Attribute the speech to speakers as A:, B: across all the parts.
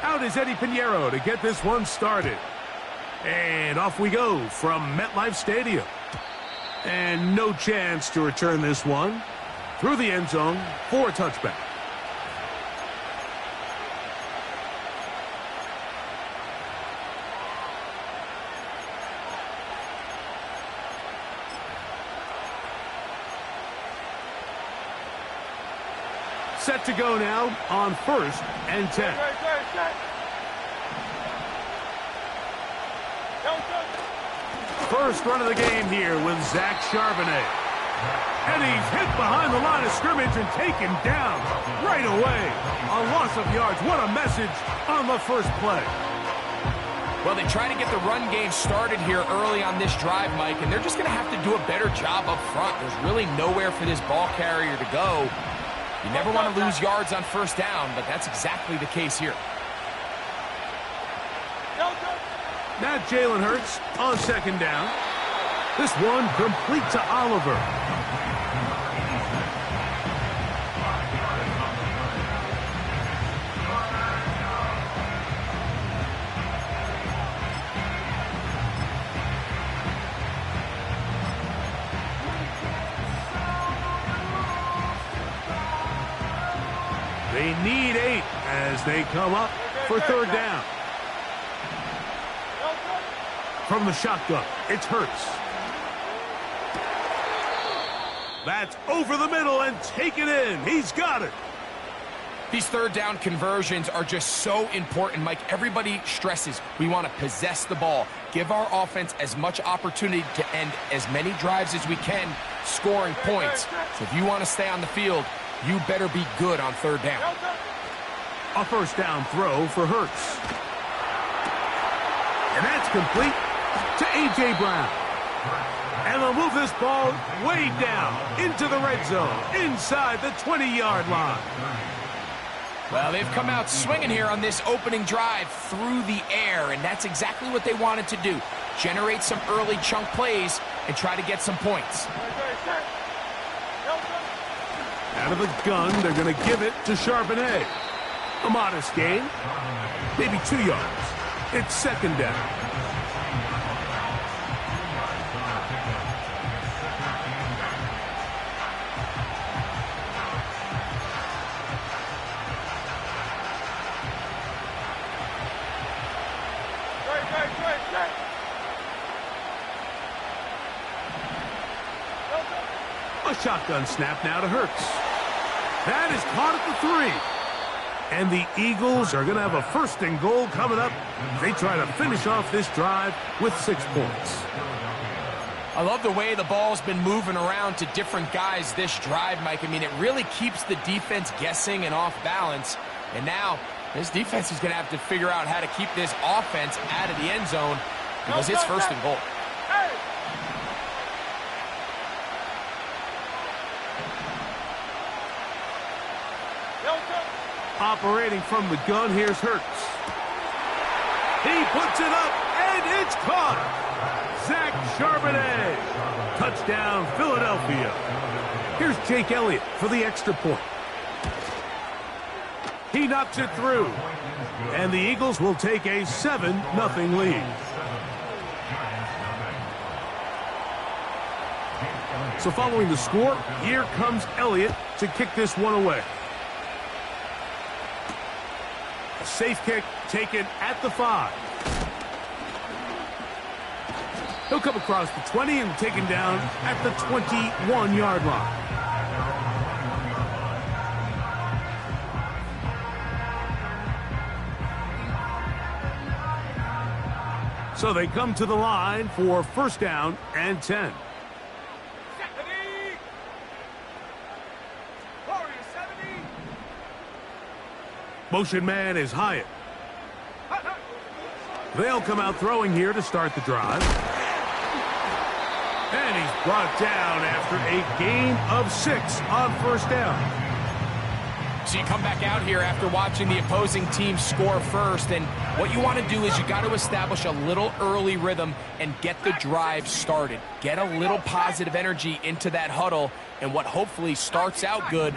A: Out is Eddie Pinheiro to get this one started. And off we go from MetLife Stadium. And no chance to return this one through the end zone for a touchback. Set to go now on 1st and 10. First run of the game here with Zach Charbonnet. And he's hit behind the line of scrimmage and taken down right away. A loss of yards. What a message on the first play.
B: Well, they try to get the run game started here early on this drive, Mike, and they're just going to have to do a better job up front. There's really nowhere for this ball carrier to go. You never want to lose yards on first down, but that's exactly the case here.
A: Now Jalen Hurts on 2nd down. This one complete to Oliver. They need 8 as they come up for 3rd down. From the shotgun, it's Hurts. That's over the middle and taken in. He's got it.
B: These 3rd down conversions are just so important, Mike. Everybody stresses we want to possess the ball, give our offense as much opportunity to end as many drives as we can, scoring points. So if you want to stay on the field, you better be good on 3rd down.
A: A 1st down throw for Hurts. And that's complete to A.J. Brown. And they'll move this ball way down into the red zone, inside the 20-yard line.
B: Well, they've come out swinging here on this opening drive through the air, and that's exactly what they wanted to do. Generate some early chunk plays and try to get some points.
A: Out of the gun, they're going to give it to Charbonnet. A modest gain, maybe 2 yards. It's 2nd down. A shotgun snap now to Hurts. That is caught at the 3. And the Eagles are going to have a 1st and goal coming up. They try to finish off this drive with 6 points.
B: I love the way the ball's been moving around to different guys this drive, Mike. I mean, it really keeps the defense guessing and off balance. And now this defense is going to have to figure out how to keep this offense out of the end zone because it's 1st and goal.
A: Operating from the gun, here's Hurts. He puts it up, and it's caught. Zach Charbonnet. Touchdown, Philadelphia. Here's Jake Elliott for the extra point. He knocks it through. And the Eagles will take a 7-0 lead. So following the score, here comes Elliott to kick this one away. A safe kick taken at the 5. He'll come across the 20 and taken down at the 21-yard line. So they come to the line for 1st down and 10. Motion man is Hyatt. They'll come out throwing here to start the drive. And he's brought down after a gain of 6 on 1st down.
B: So you come back out here after watching the opposing team score first, and what you want to do is you got to establish a little early rhythm and get the drive started. Get a little positive energy into that huddle, and what hopefully starts out good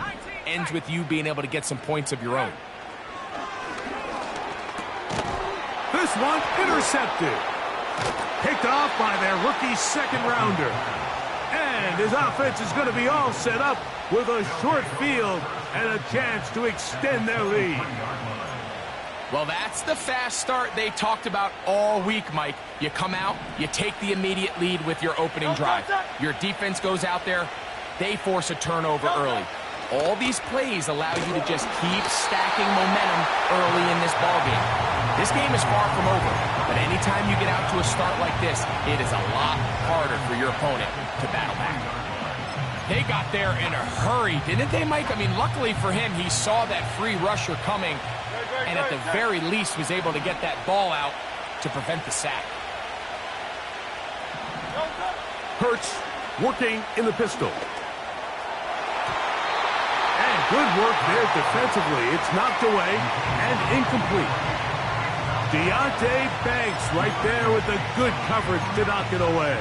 B: ends with you being able to get some points of your own.
A: This one intercepted. Picked off by their rookie second-rounder. And his offense is going to be all set up with a short field and a chance to extend their lead.
B: Well, that's the fast start they talked about all week, Mike. You come out, you take the immediate lead with your opening drive. Your defense goes out there, they force a turnover early. All these plays allow you to just keep stacking momentum early in this ballgame. This game is far from over, but anytime you get out to a start like this, it is a lot harder for your opponent to battle back. They got there in a hurry, didn't they, Mike? I mean, luckily for him, he saw that free rusher coming, and at the very least was able to get that ball out to prevent the sack.
A: Hurts working in the pistol. And good work there defensively. It's knocked away and incomplete. Deontay Banks right there with the good coverage to knock it away.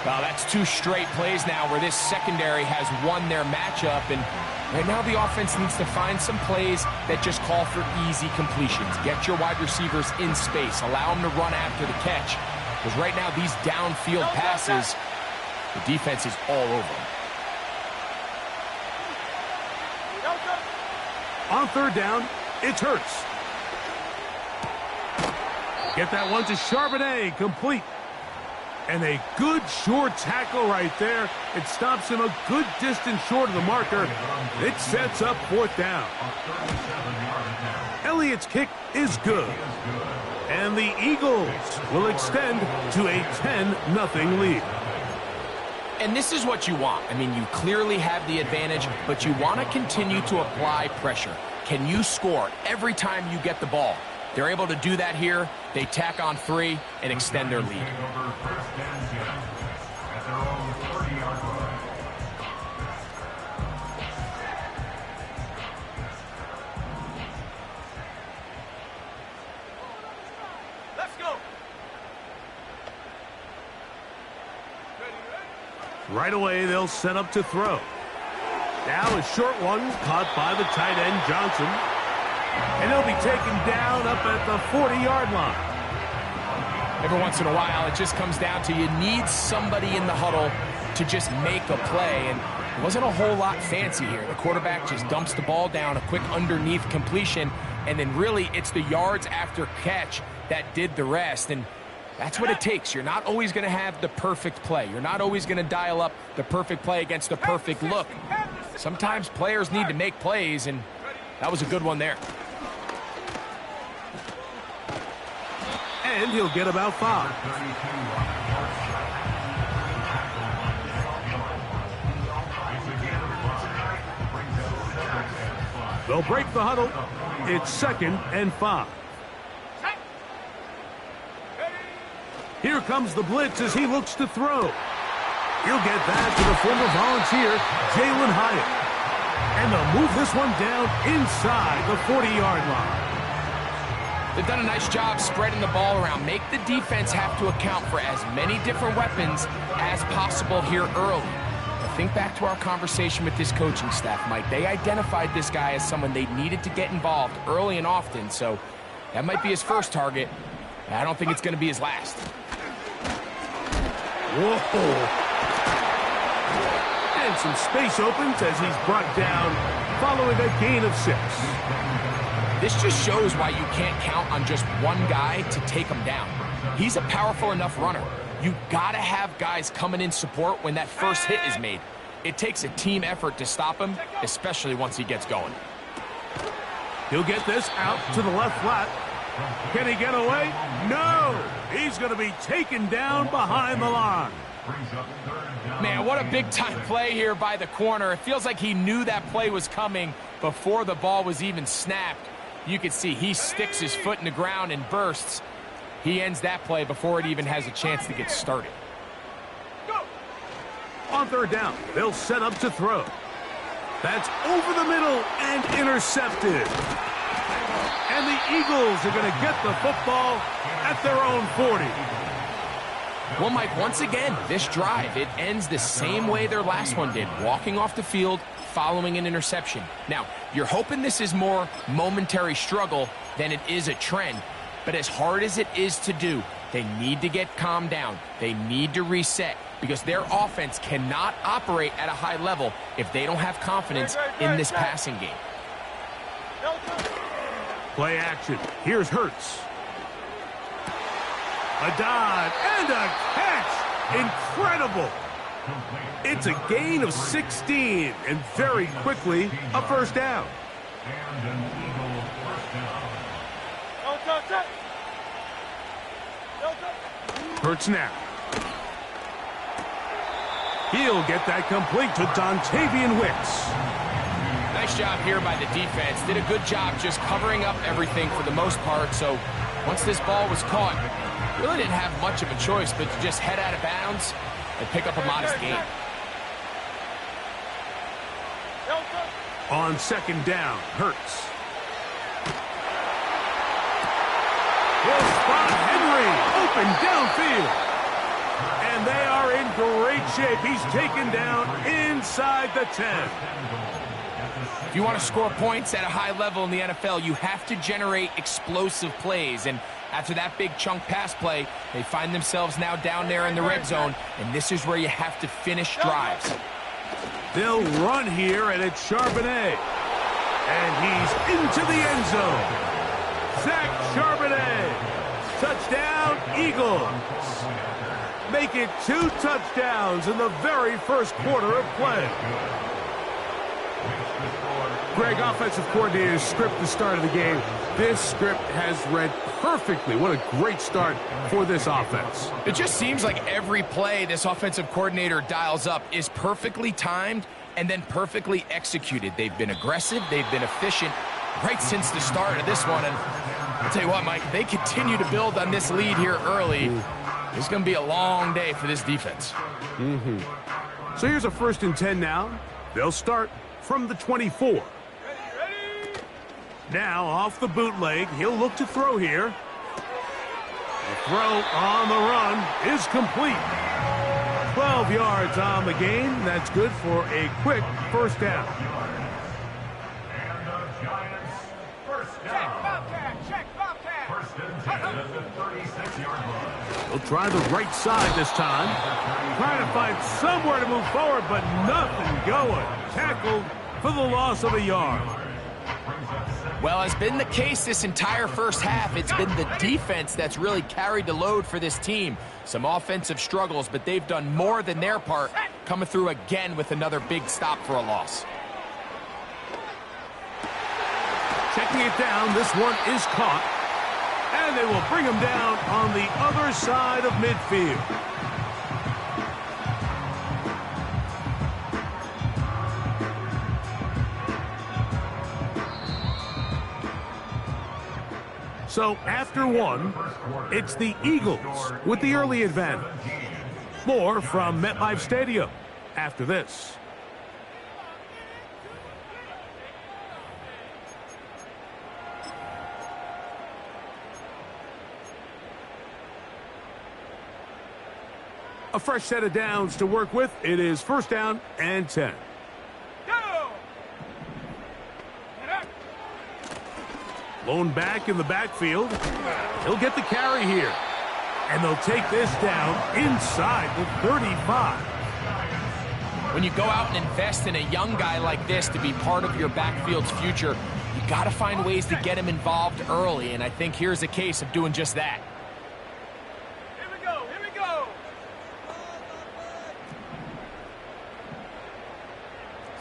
B: Well, that's 2 straight plays now where this secondary has won their matchup, and right now the offense needs to find some plays that just call for easy completions. Get your wide receivers in space. Allow them to run after the catch. Because right now these downfield passes, the defense is all over them.
A: On third down, it's Hurts. Get that one to Charbonnet, complete. And a good short tackle right there. It stops him a good distance short of the marker. It sets up fourth down. Elliott's kick is good. And the Eagles will extend to a 10-0 lead.
B: And this is what you want. I mean, you clearly have the advantage, but you want to continue to apply pressure. Can you score every time you get the ball? They're able to do that here. They tack on 3 and extend their lead.
A: Let's go. Right away, they'll set up to throw. Now a short one caught by the tight end, Johnson. And he'll be taken down up at the 40-yard line.
B: Every once in a while, it just comes down to you need somebody in the huddle to just make a play. And it wasn't a whole lot fancy here. The quarterback just dumps the ball down, a quick underneath completion, and then really it's the yards after catch that did the rest. And that's what it takes. You're not always going to have the perfect play. You're not always going to dial up the perfect play against the perfect look. Sometimes players need to make plays, and that was a good one there.
A: And he'll get about 5. They'll break the huddle. It's 2nd and 5. Here comes the blitz as he looks to throw. He'll get that to the former Volunteer, Jalen Hyatt. And they'll move this one down inside the 40-yard line.
B: They've done a nice job spreading the ball around. Make the defense have to account for as many different weapons as possible here early. Now think back to our conversation with this coaching staff, Mike. They identified this guy as someone they needed to get involved early and often, so that might be his first target. I don't think it's going to be his last.
A: Whoa. And some space opens as he's brought down following a gain of 6.
B: This just shows why you can't count on just one guy to take him down. He's a powerful enough runner. You got to have guys coming in support when that first hit is made. It takes a team effort to stop him, especially once he gets going.
A: He'll get this out to the left flat. Can he get away? No! He's going to be taken down behind the line.
B: Man, what a big-time play here by the corner. It feels like he knew that play was coming before the ball was even snapped. You can see he sticks his foot in the ground and bursts. He ends that play before it even has a chance to get started.
A: On third down, they'll set up to throw. That's over the middle and intercepted. And the Eagles are going to get the football at their own 40.
B: Well, Mike, once again, this drive, it ends the same way their last one did. Walking off the field, following an interception. Now, you're hoping this is more momentary struggle than it is a trend, but as hard as it is to do, they need to get calmed down. They need to reset because their offense cannot operate at a high level if they don't have confidence in this passing game.
A: Play action. Here's Hurts. A dive and a catch. Incredible. It's a gain of 16 and very quickly a first down. Hurts now. He'll get that complete to Dontavian Wicks.
B: Nice job here by the defense. Did a good job just covering up everything for the most part. So once this ball was caught, really didn't have much of a choice but to just head out of bounds and pick up a modest gain.
A: On second down, Hurts. Will spot Henry open downfield. And they are in great shape. He's taken down inside the 10.
B: If you want to score points at a high level in the NFL, you have to generate explosive plays. And after that big chunk pass play, they find themselves now down there in the red zone. And this is where you have to finish drives.
A: They'll run here, and it's Charbonnet. And he's into the end zone. Zach Charbonnet. Touchdown, Eagles. Make it 2 touchdowns in the very first quarter of play. Greg, offensive coordinator's script at the start of the game. This script has read perfectly. What a great start for this offense.
B: It just seems like every play this offensive coordinator dials up is perfectly timed and then perfectly executed. They've been aggressive. They've been efficient right since the start of this one. And I'll tell you what, Mike, they continue to build on this lead here early. It's going to be a long day for this defense.
A: So here's a 1st and 10 now. They'll start from the 24. Now off the bootleg, he'll look to throw here. The throw on the run is complete. 12 yards on the game. That's good for a quick first down.
C: And the Giants first down. Check Bobcat. First and 10 at the 36-yard line.
A: He'll try the right side this time. Trying to find somewhere to move forward, but nothing going. Tackled for the loss of a yard.
B: Well, as been the case this entire first half, it's been the defense that's really carried the load for this team. Some offensive struggles, but they've done more than their part, coming through again with another big stop for a loss.
A: Checking it down, this one is caught. And they will bring him down on the other side of midfield. So after one, it's the Eagles with the early advantage. More from MetLife Stadium after this. A fresh set of downs to work with. It is 1st down and 10. Lone back in the backfield. He'll get the carry here. And they'll take this down inside the 35.
B: When you go out and invest in a young guy like this to be part of your backfield's future, you got to find ways to get him involved early, and I think here's a case of doing just that.
C: Here we go.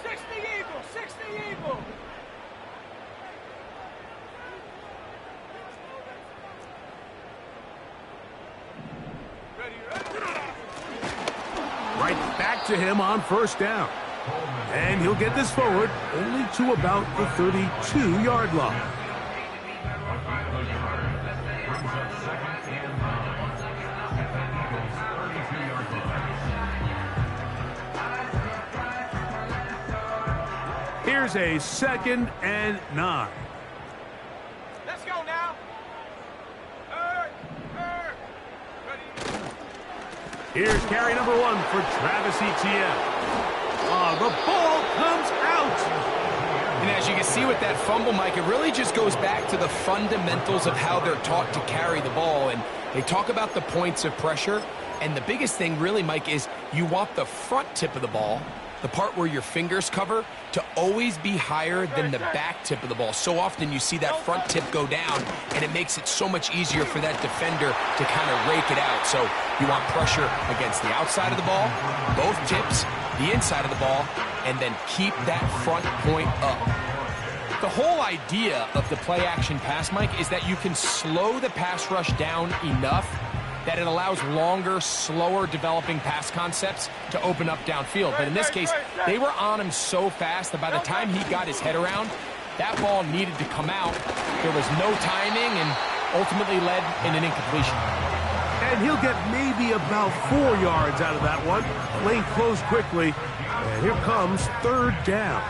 C: 60 Eagles.
A: Right back to him on 1st down. And he'll get this forward only to about the 32-yard line. Here's a 2nd and 9.
C: Let's go now.
A: Here's carry number 1 for Travis Etienne. The ball comes out
B: see with that fumble, Mike, it really just goes back to the fundamentals of how they're taught to carry the ball. And they talk about the points of pressure. And the biggest thing really, Mike, is you want the front tip of the ball, the part where your fingers cover, to always be higher than the back tip of the ball. So often you see that front tip go down, and it makes it so much easier for that defender to kind of rake it out. So you want pressure against the outside of the ball, both tips, the inside of the ball, and then keep that front point up. The whole idea of the play-action pass, Mike, is that you can slow the pass rush down enough that it allows longer, slower developing pass concepts to open up downfield. But in this case, they were on him so fast that by the time he got his head around, that ball needed to come out. There was no timing and ultimately led in an incompletion.
A: And he'll get maybe about 4 yards out of that one. Lane closed quickly, and here comes third down.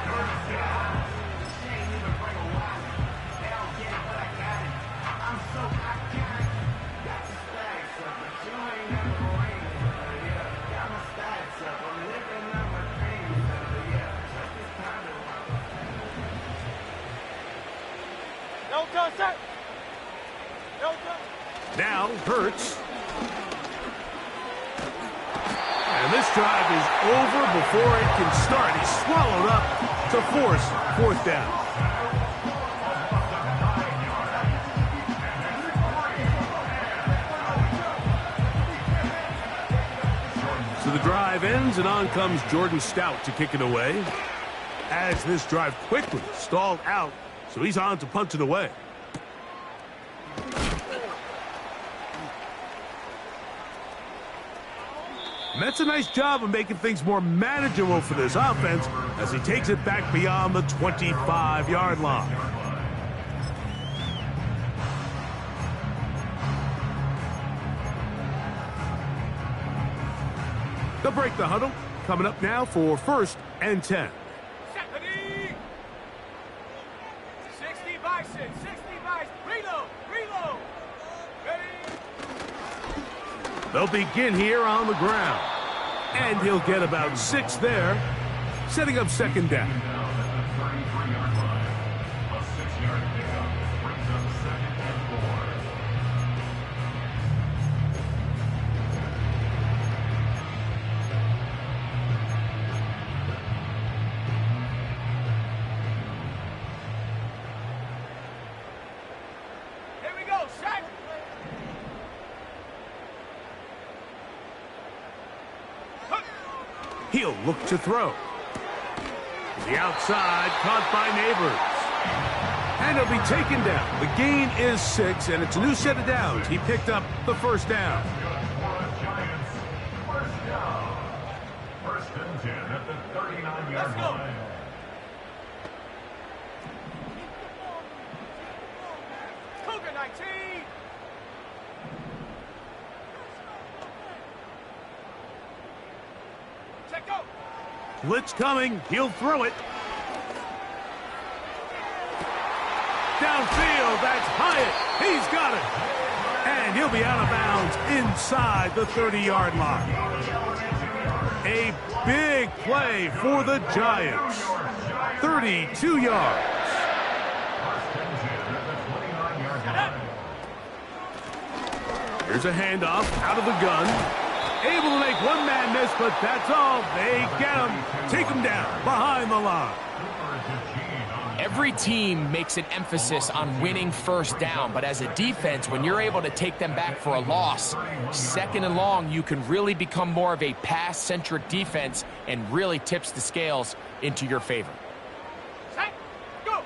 A: Now, Hurts. And this drive is over before it can start. He's swallowed up to force fourth down. So the drive ends, and on comes Jordan Stout to kick it away. As this drive quickly stalled out, so he's on to punt it away. And that's a nice job of making things more manageable for this offense as he takes it back beyond the 25-yard line. They'll break the huddle. Coming up now for 1st and 10.
D: 60 by 6, 60 by reload, reload. Ready?
A: They'll begin here on the ground. And he'll get about 6 there, setting up second down. He'll look to throw. The outside, caught by Neighbors. And he'll be taken down. The gain is 6, and it's a new set of downs. He picked up the first down.
C: Giants, first down. 1st and 10 at the 39-yard line.
D: Cougar 19. Check go.
A: Blitz coming. He'll throw it. Downfield. That's Hyatt. He's got it. And he'll be out of bounds inside the 30-yard line. A big play for the Giants. 32 yards. Here's a handoff out of the gun. Able to make one man miss, but that's all. They get him. Take him down behind the line.
B: Every team makes an emphasis on winning first down, but as a defense, when you're able to take them back for a loss, 2nd and long, you can really become more of a pass-centric defense and really tips the scales into your favor.
D: Set, go.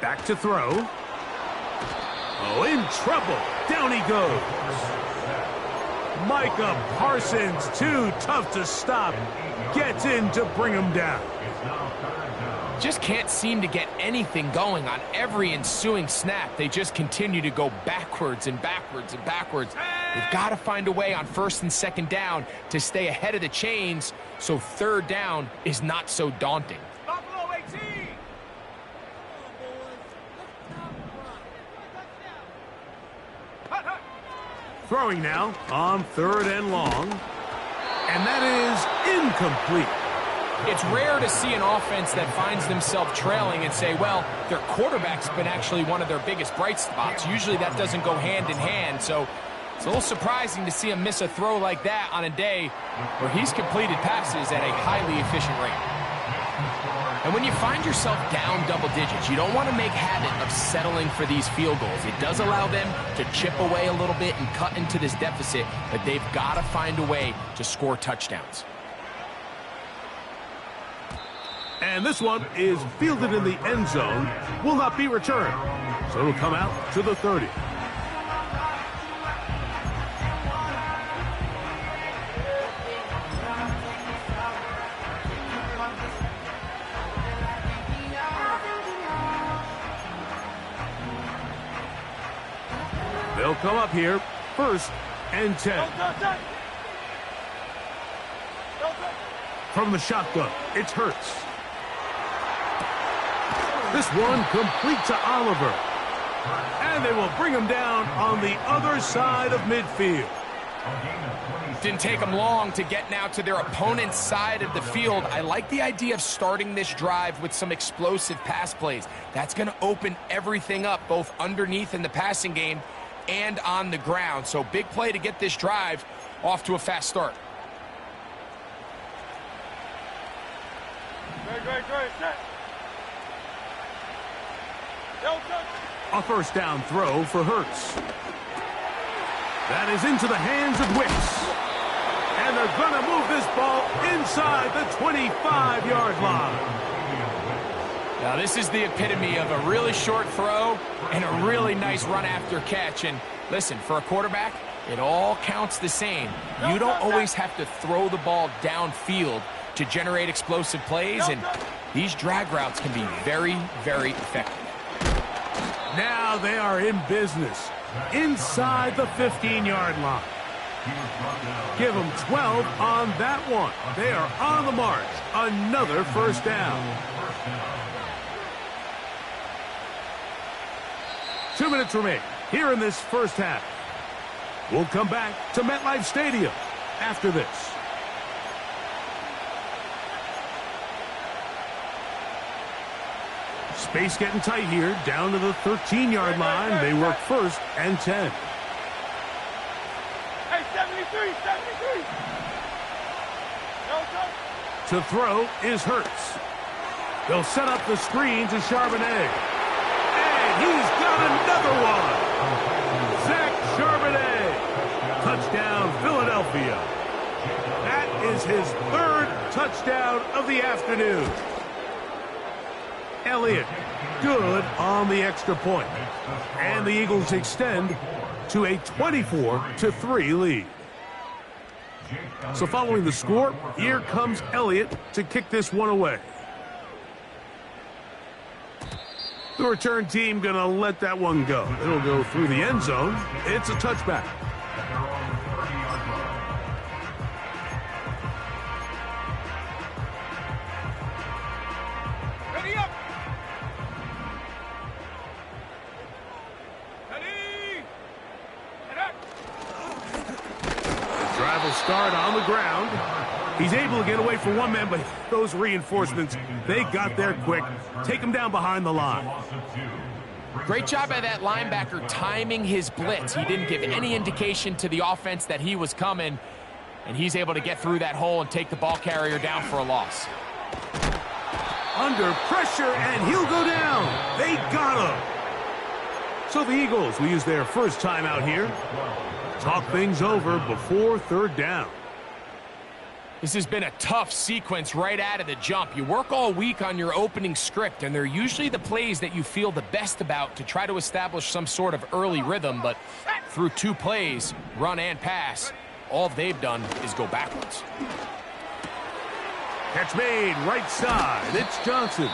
A: Back to throw. Oh, in trouble. Down he goes. Micah Parsons, too tough to stop. Gets in to bring him down.
B: Just can't seem to get anything going on every ensuing snap. They just continue to go backwards and backwards and backwards. They've got to find a way on 1st and 2nd down to stay ahead of the chains so 3rd down is not so daunting.
D: Buffalo 18.
A: Throwing now on 3rd and long. And that is incomplete.
B: It's rare to see an offense that finds themselves trailing and say, well, their quarterback's been actually one of their biggest bright spots. Usually that doesn't go hand in hand, so it's a little surprising to see him miss a throw like that on a day where he's completed passes at a highly efficient rate. And when you find yourself down double digits, you don't want to make habit of settling for these field goals. It does allow them to chip away a little bit and cut into this deficit, but they've got to find a way to score touchdowns.
A: And this one is fielded in the end zone, will not be returned. So it'll come out to the 30. They'll come up here, 1st and 10. From the shotgun, it's Hurts. This one complete to Oliver. And they will bring him down on the other side of midfield.
B: Didn't take them long to get now to their opponent's side of the field. I like the idea of starting this drive with some explosive pass plays. That's going to open everything up, both underneath in the passing game and on the ground. So big play to get this drive off to a fast start.
D: Great.
A: A 1st down throw for Hurts. That is into the hands of Wicks. And they're going to move this ball inside the 25-yard line.
B: Now this is the epitome of a really short throw and a really nice run after catch. And listen, for a quarterback, it all counts the same. You don't always have to throw the ball downfield to generate explosive plays, and these drag routes can be very, very effective.
A: Now they are in business inside the 15-yard line. Give them 12 on that one. They are on the march. Another 1st down. 2 minutes remain here in this 1st half. We'll come back to MetLife Stadium after this. Space getting tight here, down to the 13-yard line. They work 1st and 10.
D: Hey, 73.
A: To throw is Hurts. They'll set up the screen to Charbonnet. And he's got another one. Zach Charbonnet. Touchdown, Philadelphia. That is his 3rd touchdown of the afternoon. Elliott, good on the extra point. And the Eagles extend to a 24-3 lead. So following the score, here comes Elliott to kick this one away. The return team going to let that one go. It'll go through the end zone. It's a touchback.
D: Ready up. Ready. And up.
A: The drive will start on the ground. He's able to get away from one man, but those reinforcements, they got there quick. Take him down behind the line.
B: Great job by that linebacker timing his blitz. He didn't give any indication to the offense that he was coming, and he's able to get through that hole and take the ball carrier down for a loss.
A: Under pressure, and he'll go down. They got him. So the Eagles will use their 1st timeout here. Talk things over before 3rd down.
B: This has been a tough sequence right out of the jump. You work all week on your opening script, and they're usually the plays that you feel the best about to try to establish some sort of early rhythm, but through 2 plays, run and pass, all they've done is go backwards.
A: Catch made, right side. It's Johnson.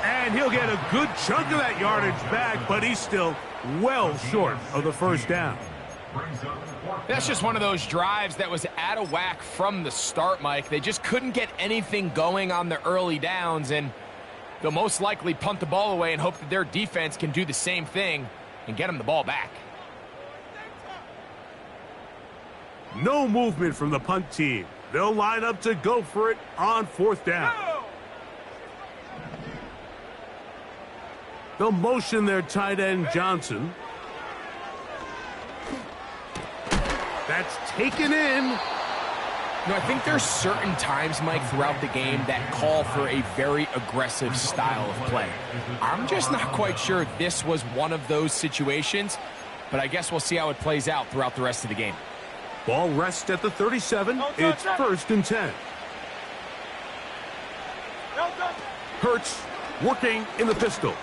A: And he'll get a good chunk of that yardage back, but he's still well short of the 1st down.
B: That's just one of those drives that was out of whack from the start, Mike. They just couldn't get anything going on the early downs, and they'll most likely punt the ball away and hope that their defense can do the same thing and get them the ball back.
A: No movement from the punt team. They'll line up to go for it on 4th down. They'll motion their tight end, Johnson. That's taken in.
B: I think there's certain times, Mike, throughout the game that call for a very aggressive style of play. I'm just not quite sure this was one of those situations, but I guess we'll see how it plays out throughout the rest of the game.
A: Ball rests at the 37. It's 1st and 10. Hurts working in the pistol.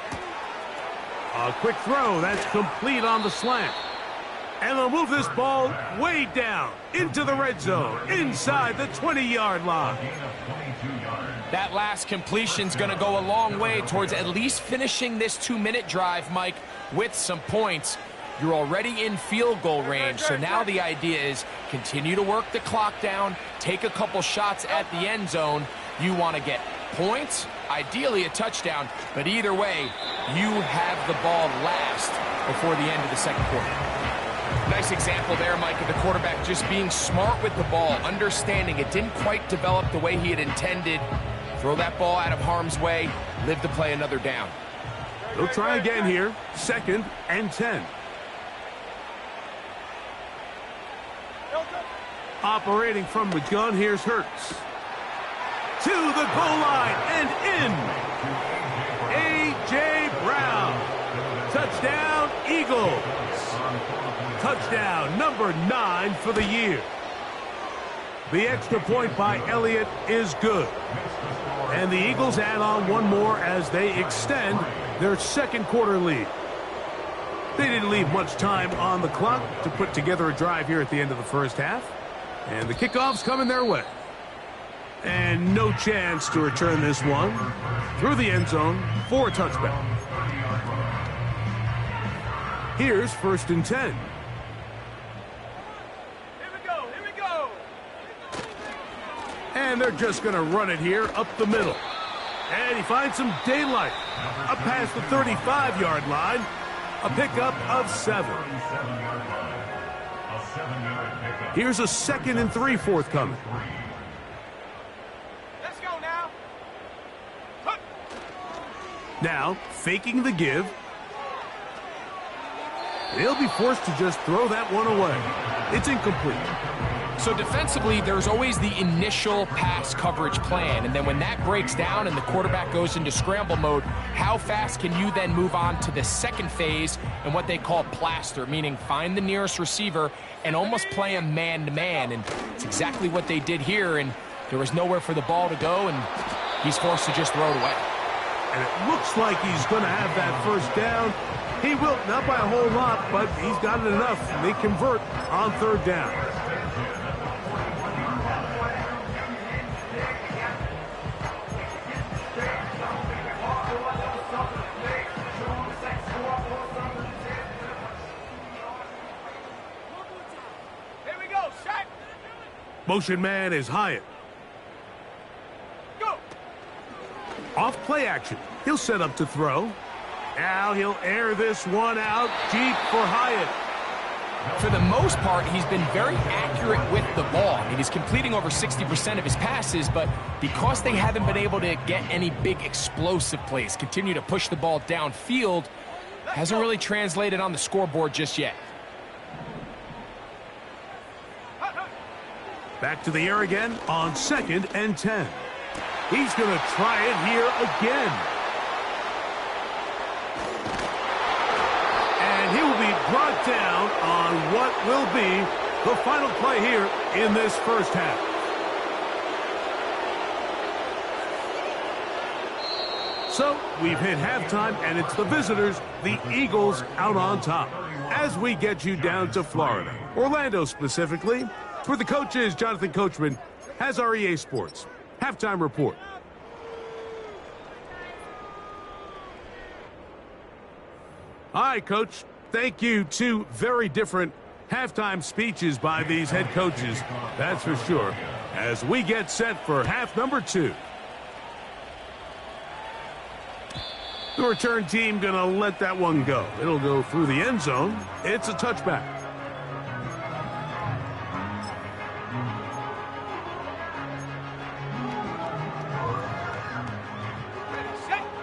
A: A quick throw. That's complete on the slant. And they'll move this ball way down into the red zone, inside the 20-yard line.
B: That last completion's going to go a long way towards at least finishing this 2-minute drive, Mike, with some points. You're already in field goal range, so now the idea is continue to work the clock down, take a couple shots at the end zone. You want to get points, ideally a touchdown, but either way, you have the ball last before the end of the second quarter. Nice example there, Mike, of the quarterback just being smart with the ball, understanding it didn't quite develop the way he had intended. Throw that ball out of harm's way, live to play another down.
A: They'll try again here, 2nd and 10. Operating from the gun, here's Hurts. To the goal line and in. A.J. Brown. Touchdown, Eagles. Touchdown number 9 for the year. The extra point by Elliott is good. And the Eagles add on one more as they extend their second quarter lead. They didn't leave much time on the clock to put together a drive here at the end of the first half. And the kickoff's coming their way. And no chance to return this one through the end zone for a touchback. Here's 1st and 10. And they're just going to run it here up the middle. And he finds some daylight. Up past the 35-yard line. A pickup of 7. Here's a 2nd and 3 forthcoming.
D: Let's go now.
A: Now, faking the give. They'll be forced to just throw that one away. It's incomplete.
B: So defensively, there's always the initial pass coverage plan, and then when that breaks down and the quarterback goes into scramble mode, how fast can you then move on to the second phase and what they call plaster, meaning find the nearest receiver and almost play him man-to-man, and it's exactly what they did here, and there was nowhere for the ball to go, and he's forced to just throw it away.
A: And it looks like he's going to have that first down. He will, not by a whole lot, but he's got it enough. They convert on 3rd down. Motion man is Hyatt.
D: Go.
A: Off play action. He'll set up to throw. Now he'll air this one out deep for Hyatt.
B: For the most part, he's been very accurate with the ball. I mean, he's completing over 60% of his passes, but because they haven't been able to get any big explosive plays, continue to push the ball downfield, hasn't really translated on the scoreboard just yet.
A: Back to the air again on 2nd and 10. He's going to try it here again. And he will be brought down on what will be the final play here in this first half. So we've hit halftime, and it's the visitors, the Eagles, out on top. As we get you down to Florida, Orlando specifically, for the coaches, Jonathan Coachman has our EA Sports halftime report. All right, Coach. Thank you. 2 very different halftime speeches by these head coaches, that's for sure, as we get set for half number 2. The return team going to let that one go. It'll go through the end zone. It's a touchback.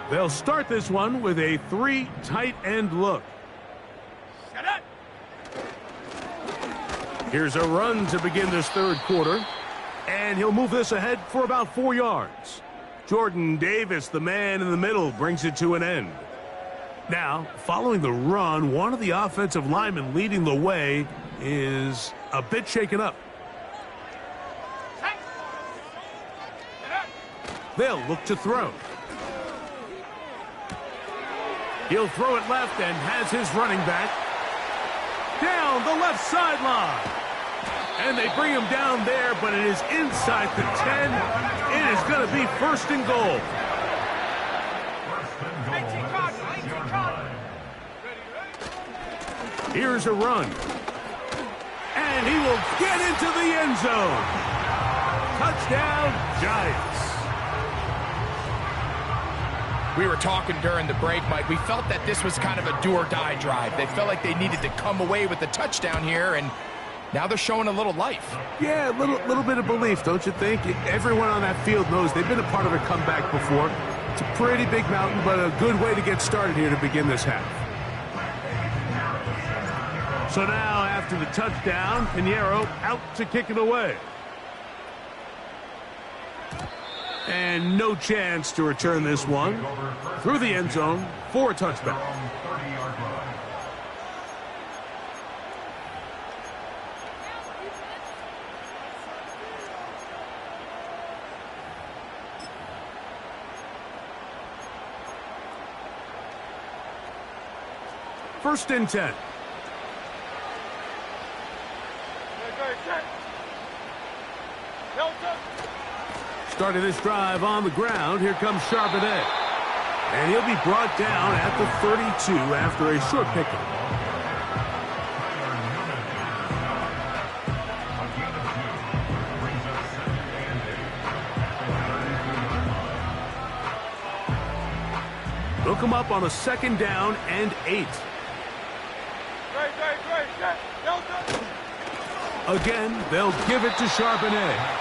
A: They'll start this one with a 3 tight end look.
D: Set up.
A: Here's a run to begin this third quarter. And he'll move this ahead for about 4 yards. Jordan Davis, the man in the middle, brings it to an end. Now, following the run, one of the offensive linemen leading the way is a bit shaken up. They'll look to throw. He'll throw it left and has his running back down the left sideline. And they bring him down there, but it is inside the 10. It is going to be first and goal. Here's a run. And he will get into the end zone. Touchdown, Giants.
B: We were talking during the break, Mike. We felt that this was kind of a do-or-die drive. They felt like they needed to come away with the touchdown here, and now they're showing a little life.
A: Yeah, a little bit of belief, don't you think? Everyone on that field knows they've been a part of a comeback before. It's a pretty big mountain, but a good way to get started here to begin this half. So now, after the touchdown, Pinheiro out to kick it away. And no chance to return this one through the end zone for a touchback. First and 10. Starting this drive on the ground, here comes Charbonnet. And he'll be brought down at the 32 after a short pickup. They'll come up on a 2nd down and 8. Again, they'll give it to Charbonnet.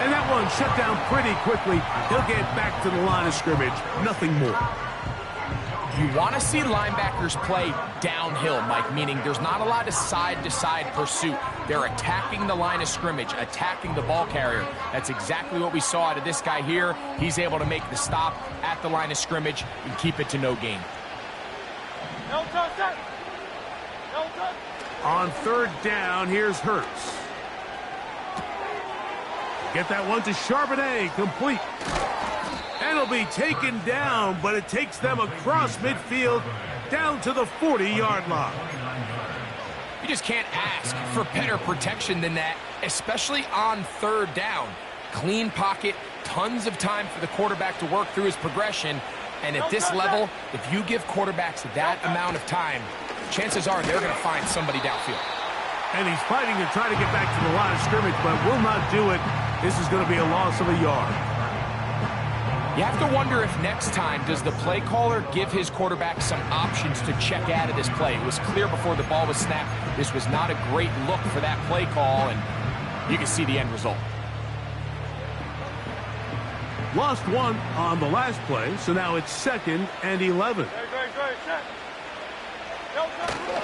A: And that one shut down pretty quickly. He'll get back to the line of scrimmage. Nothing more.
B: You want to see linebackers play downhill, Mike, meaning there's not a lot of side-to-side pursuit. They're attacking the line of scrimmage, attacking the ball carrier. That's exactly what we saw out of this guy here. He's able to make the stop at the line of scrimmage and keep it to no gain.
A: On 3rd down, here's Hurts. Get that one to Charbonnet, complete. And it'll be taken down, but it takes them across midfield down to the 40-yard line.
B: You just can't ask for better protection than that, especially on 3rd down. Clean pocket, tons of time for the quarterback to work through his progression. And at this level, if you give quarterbacks that amount of time, chances are they're going to find somebody downfield.
A: And he's fighting to try to get back to the line of scrimmage, but will not do it. This is going to be a loss of a yard.
B: You have to wonder if next time, does the play caller give his quarterback some options to check out of this play? It was clear before the ball was snapped. This was not a great look for that play call, and you can see the end result.
A: Lost one on the last play, so now it's 2nd and 11.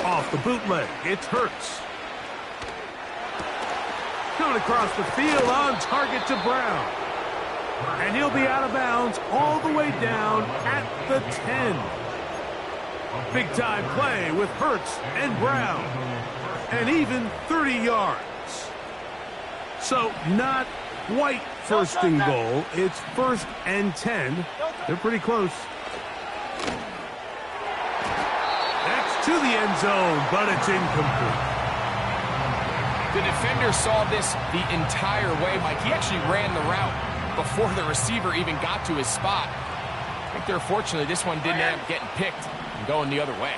A: Off the bootleg, it's Hurts. Coming across the field on target to Brown. And he'll be out of bounds all the way down at the 10. Big time play with Hurts and Brown. And even 30 yards. So not quite first and goal. It's 1st and 10. They're pretty close. That's to the end zone, but it's incomplete.
B: The defender saw this the entire way, Mike. He actually ran the route before the receiver even got to his spot. I think they're fortunately this one didn't end up getting picked and going the other way.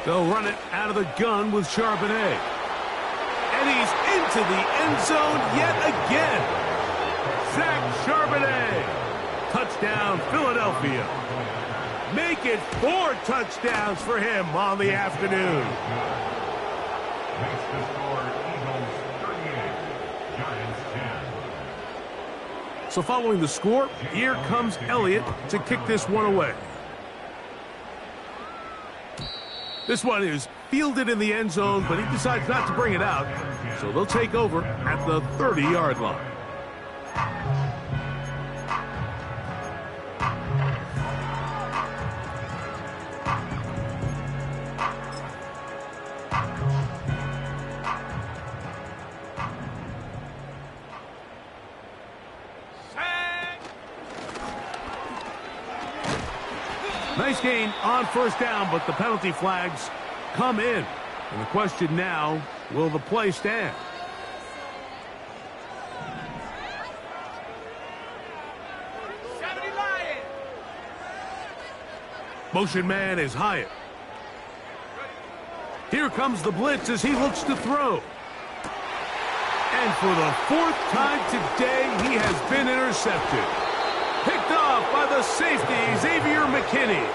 A: They'll run it out of the gun with Charbonnet. And he's into the end zone yet again. Zach Charbonnet. Touchdown, Philadelphia. Make it 4 touchdowns for him on the afternoon.
C: Makes the score Eagles 38, Giants 10.
A: So following the score, here comes Elliott to kick this one away. This one is fielded in the end zone, but he decides not to bring it out. So they'll take over at the 30-yard line. Nice gain on first down, but the penalty flags come in. And the question now, will the play stand? Motion man is Hyatt. Here comes the blitz as he looks to throw. And for the fourth time today, he has been intercepted. Picked off by the safety, Xavier McKinney.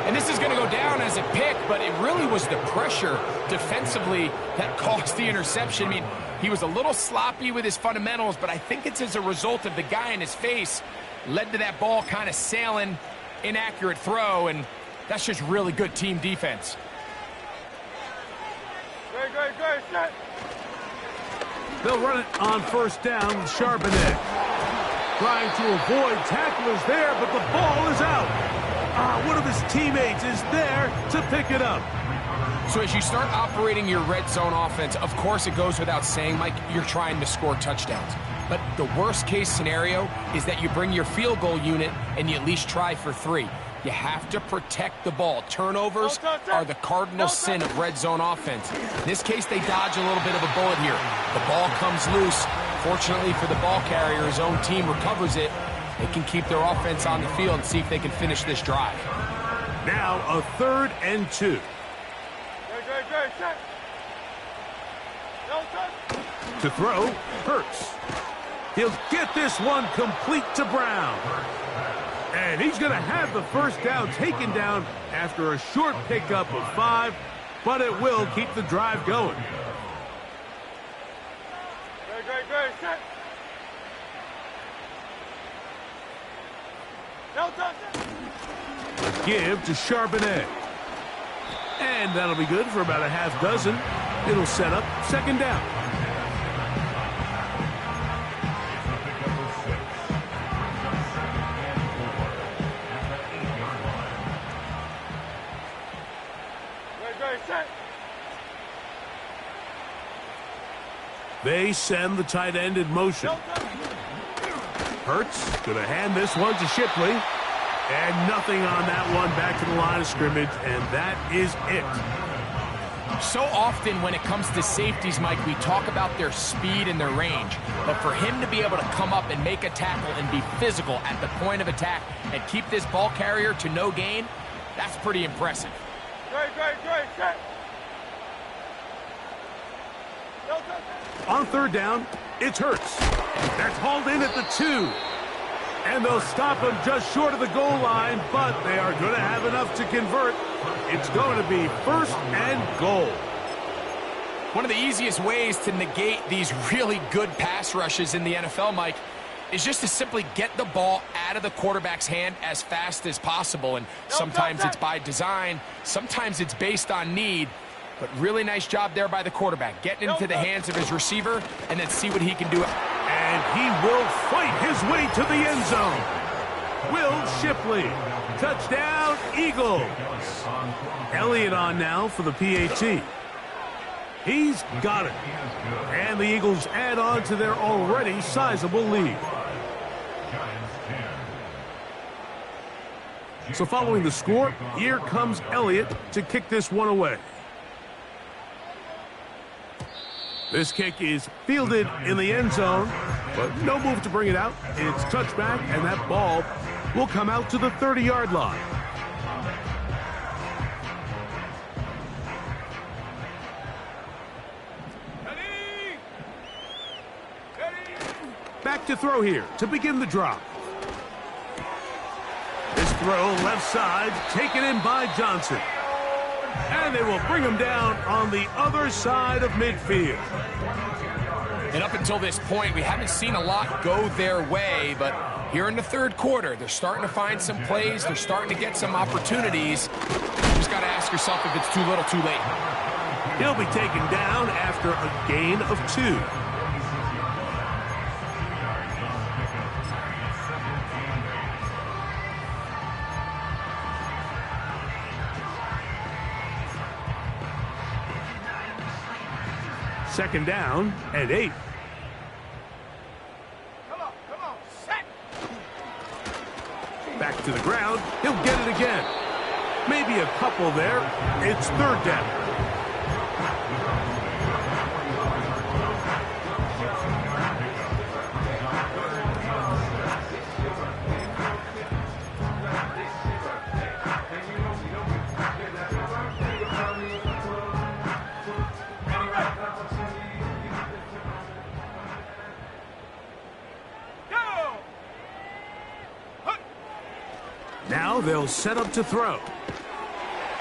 B: And this is going to go down as a pick, but it really was the pressure defensively that caused the interception. I mean, he was a little sloppy with his fundamentals, but I think it's as a result of the guy in his face led to that ball kind of sailing, inaccurate throw, and that's just really good team defense.
D: Good, set.
A: They'll run it on first down with Charbonnet. Trying to avoid tacklers there, but the ball is out. One of his teammates is there to pick it up.
B: So as you start operating your red zone offense, of course it goes without saying, Mike, you're trying to score touchdowns. But the worst case scenario is that you bring your field goal unit and you at least try for 3. You have to protect the ball. Turnovers are the cardinal sin of red zone offense. In this case, they dodge a little bit of a bullet here. The ball comes loose. Fortunately for the ball carrier, his own team recovers it. They can keep their offense on the field and see if they can finish this drive.
A: Now a 3rd and 2.
D: Good, set.
A: To throw, Hurts. He'll get this one complete to Brown. And he's going to have the first down taken down after a short pickup of 5, but it will keep the drive going.
D: Good, set.
A: Give to Charbonnet. And that'll be good for about a half dozen. It'll set up 2nd down.
D: Set.
A: They send the tight end in motion. Hurts going to hand this one to Shipley. And nothing on that one, back to the line of scrimmage, and that is it.
B: So often when it comes to safeties, Mike, we talk about their speed and their range. But for him to be able to come up and make a tackle and be physical at the point of attack and keep this ball carrier to no gain, that's pretty impressive.
D: Good, set.
A: On 3rd down, it's Hurts. That's hauled in at the 2. And they'll stop him just short of the goal line, but they are going to have enough to convert. It's going to be 1st and goal.
B: One of the easiest ways to negate these really good pass rushes in the NFL, Mike, is just to simply get the ball out of the quarterback's hand as fast as possible. And sometimes it's by design, sometimes it's based on need. But really nice job there by the quarterback, getting into the hands of his receiver and then see what he can do.
A: And he will fight his way to the end zone. Will Shipley. Touchdown, Eagles. Elliott on now for the PAT. He's got it. And the Eagles add on to their already sizable lead. So following the score, here comes Elliott to kick this one away. This kick is fielded in the end zone, but no move to bring it out. It's touchback, and that ball will come out to the 30-yard line. Back to throw here to begin the drive. This throw left side, taken in by Johnson. And they will bring him down on the other side of midfield.
B: And up until this point, we haven't seen a lot go their way, but here in the third quarter, they're starting to find some plays. They're starting to get some opportunities. You just got to ask yourself if it's too little, too late.
A: He'll be taken down after a gain of 2. Second down and 8.
D: Come on, set.
A: Back to the ground. He'll get it again. Maybe a couple there. It's third down. Now they'll set up to throw.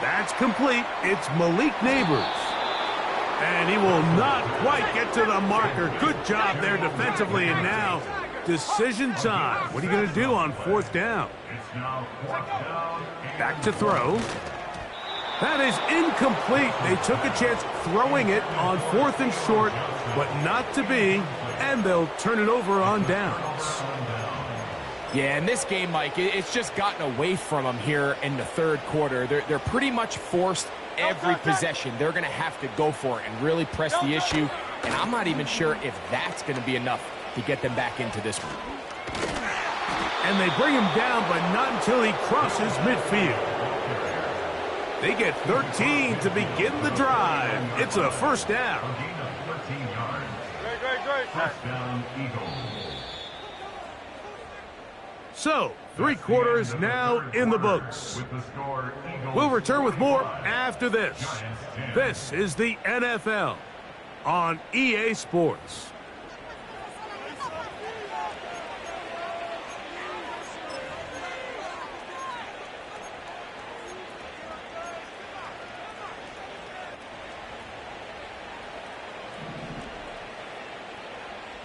A: That's complete. It's Malik Neighbors. And he will not quite get to the marker. Good job there defensively. And now decision time. What are you going to do on fourth down? Back to throw. That is incomplete. They took a chance throwing it on fourth and short, but not to be. And they'll turn it over on downs.
B: Yeah, in this game, Mike, it's just gotten away from them here in the third quarter. They're pretty much forced every possession. They're going to have to go for it and really press the issue. And I'm not even sure if that's going to be enough to get them back into this one.
A: And they bring him down, but not until he crosses midfield. They get 13 to begin the drive. It's a first down.
C: Touchdown, Eagles.
A: So, 3 quarters now in the books. We'll return with more after this. This is the NFL on EA Sports.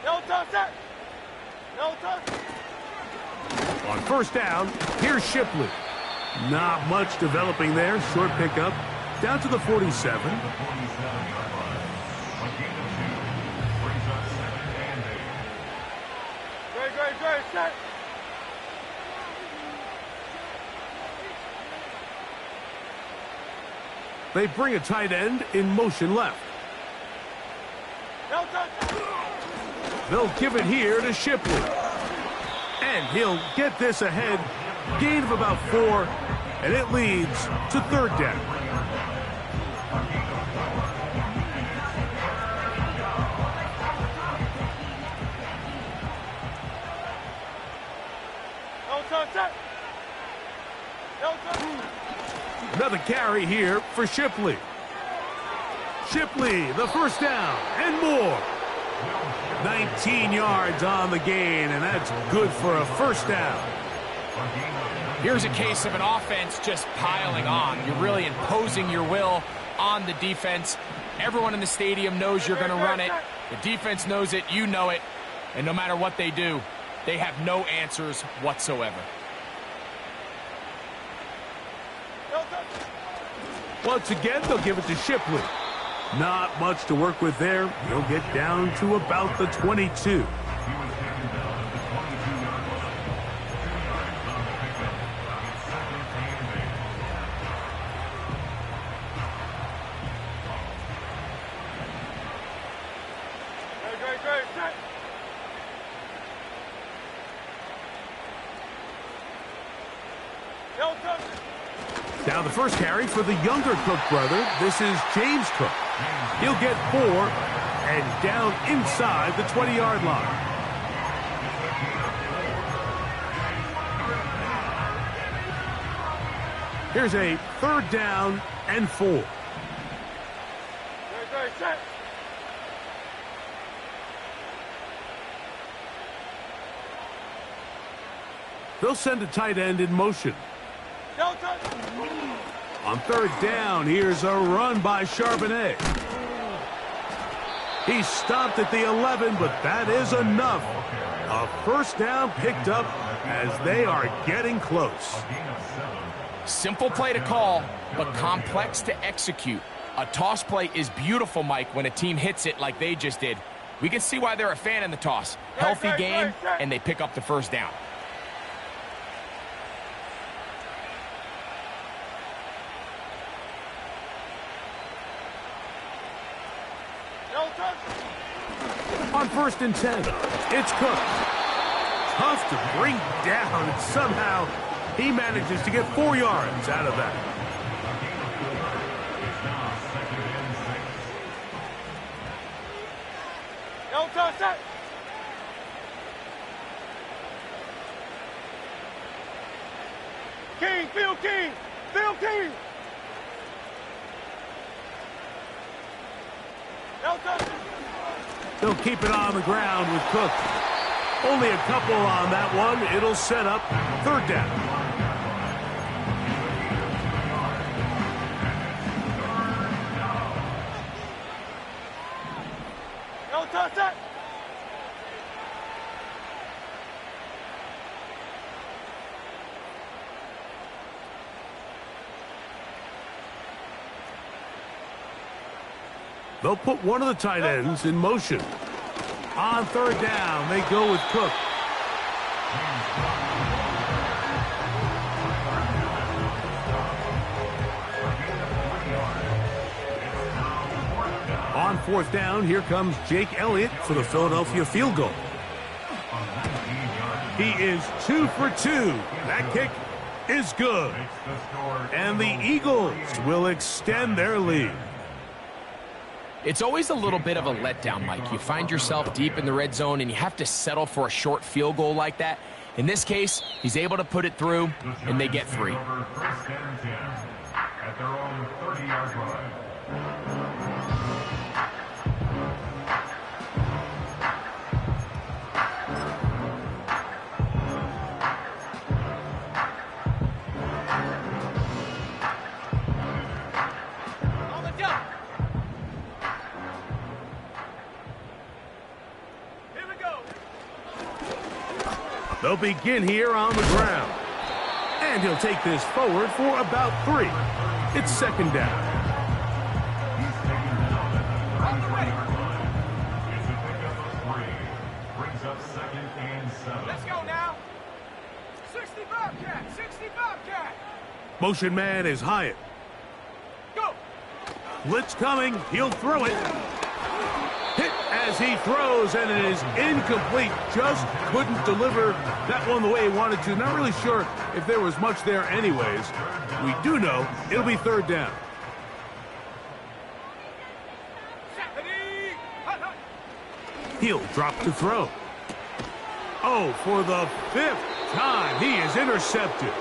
D: No touch that. No touch.
A: On first down, here's Shipley. Not much developing there. Short pickup. Down to the 47.
D: Great, set.
A: They bring a tight end in motion left.
D: No touch.
A: They'll give it here to Shipley. And he'll get this ahead. Gain of about 4. And it leads to third down.
D: No touch that. No touch.
A: Another carry here for Shipley. Shipley, the first down and more. 19 yards on the gain, and that's good for a first down.
B: Here's a case of an offense just piling on. You're really imposing your will on the defense. Everyone in the stadium knows you're going to run it. The defense knows it, you know it, and no matter what they do, they have no answers whatsoever.
A: Once again, they'll give it to Shipley. Not much to work with there. He'll get down to about the 22.
D: Great, set. No touch.
A: Now the first carry for the younger Cook brother. This is James Cook. He'll get 4 and down inside the 20-yard line. Here's a third down and 4.
D: Great, set.
A: They'll send a tight end in motion.
D: No touch.
A: On third down, here's a run by Charbonnet. He stopped at the 11, but that is enough. A first down picked up as they are getting close.
B: Simple play to call, but complex to execute. A toss play is beautiful, Mike, when a team hits it like they just did. We can see why they're a fan in the toss. Healthy game, and they pick up the first down.
A: On 1st and 10, it's Cook. Tough to bring down, and somehow he manages to get 4 yards out of that.
D: King, Phil King, Phil King.
A: They'll keep it on the ground with Cook. Only a couple on that one. It'll set up 3rd down.
D: No touch that.
A: They'll put one of the tight ends in motion. On 3rd down, they go with Cook. On 4th down, here comes Jake Elliott for the Philadelphia field goal. He is 2 for 2. That kick is good. And the Eagles will extend their lead.
B: It's always a little bit of a letdown, Mike. You find yourself deep in the red zone, and you have to settle for a short field goal like that. In this case, he's able to put it through, and they get 3.
C: At their own 30-yard line.
A: They'll begin here on the ground. And he'll take this forward for about 3. It's 2nd down.
C: He's taken down at the 30-yard line. It's a pickup of 3. Brings up 2nd and 7.
D: Let's go now. 60 Bobcat, 60 Bobcat.
A: Motion man is Hyatt.
D: Go.
A: Blitz coming. He'll throw it. Hit as he throws, and it is incomplete. Just couldn't deliver that one the way he wanted to. Not really sure if there was much there anyways. We do know it'll be 3rd down. He'll drop to throw. Oh, for the 5th time, he is intercepted.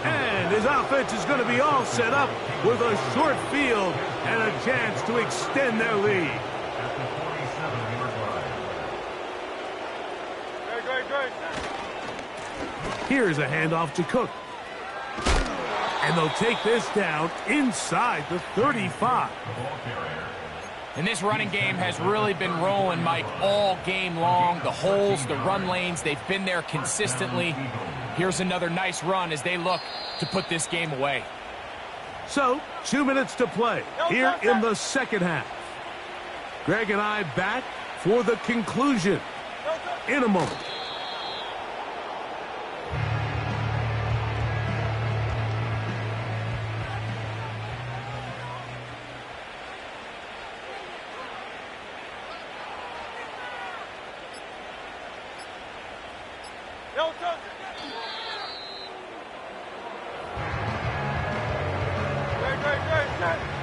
A: And his offense is going to be all set up with a short field and a chance to extend their lead.
C: At the 47-yard line.
D: Great.
A: Here's a handoff to Cook. And they'll take this down inside the 35.
B: And this running game has really been rolling, Mike, all game long. The holes, the run lanes, they've been there consistently. Here's another nice run as they look to put this game away.
A: So, 2 minutes to play here in the 2nd half. Greg and I back for the conclusion in a moment.
D: No touch. Great.